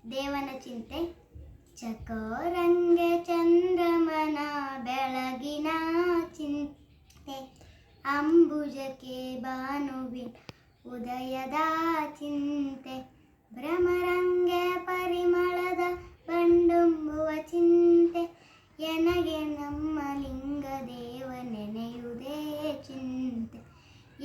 ದೇವನ ಚಿಂತೆ. ಚಕೋರಂಗೆ ಚಂದ್ರಮನ ಬೆಳಗಿನ ಚಿಂತೆ, ಅಂಬುಜಕ್ಕೆ ಭಾನುವಿನ ಉದಯದ ಚಿಂತೆ, ಭ್ರಮರಂಗೆ ಪರಿಮಳದ ಬಂಡುಂಬುವ ಚಿಂತೆ, ಎನಗೆ ನಮ್ಮ ಲಿಂಗ ದೇವ ನೆನೆಯುವುದೇ ಚಿಂತೆ,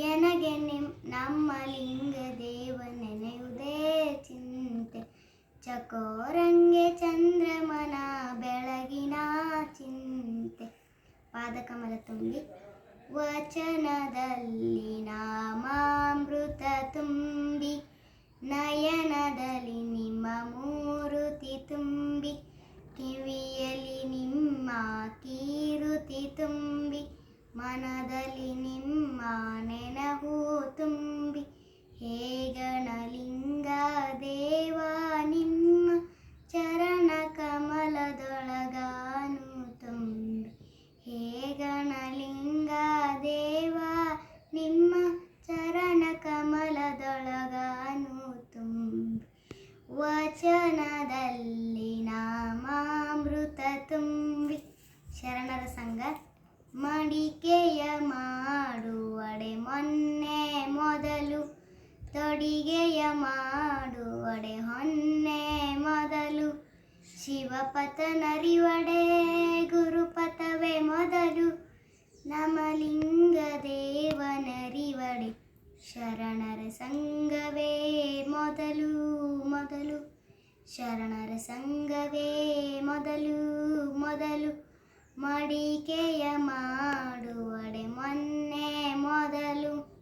ಎನಗೆ ನಮ್ಮ ಲಿಂಗ ದೇವ ನೆನೆಯುವುದೇ ಚಿಂತೆ. ಚಕೋರಂಗೆ ಚಂದ್ರಮನ ಬೆಳಗಿನ ಚಿಂತೆ. ಪಾದಕಮಲ ತುಂಬಿ. ವಚನದಲ್ಲಿ ನಾಮಾಮೃತ ತುಂಬಿ, ನಯನದಲ್ಲಿ ನಿಮ್ಮ ಮೂರುತಿ ತುಂಬಿ, ಕಿವಿಯಲ್ಲಿ ನಿಮ್ಮ ಕೀರುತಿ ತುಂಬಿ, ಮನದಲ್ಲಿ ನಿಮ್ಮ ನೆನಹು ತುಂಬಿ, ಹೇ ಗಣಲಿಂಗ ದೇವ ನಿಮ್ಮ ಚರಣ ಕಮಲದೊಳಗಾನು ತುಂಬಿ, ಹೇ ಗಣಲಿಂಗ ದೇವ ನಿಮ್ಮ ಚರಣ ಕಮಲದೊಳಗಾನು ತುಂಬಿ. ವಚನದಲ್ಲಿ ನಾಮಾಮೃತ ತುಂಬಿ. ಶರಣರ ಸಂಘ. ಮಡಿಕೆಯ ಮಾಡುವಡೆ ಮೊನ್ನೆ ಮೊದಲು, ತೊಡಿಗೆಯ ಮಾಡುವಡೆ ಹೊನ್ನೆ ಮೊದಲು, ಶಿವಪಥ ನರಿವಡೆ ಗುರುಪಥವೇ ಮೊದಲು, ನಮಲಿಂಗ ದೇವನರಿವಡೆ ಶರಣರ ಸಂಘವೇ ಮೊದಲು ಮೊದಲು, ಶರಣರ ಸಂಘವೇ ಮೊದಲು ಮೊದಲು, ಮಡಿಕೆಯ ಮಾಡುವಡೆ ಮೊನ್ನೆ ಮೊದಲು.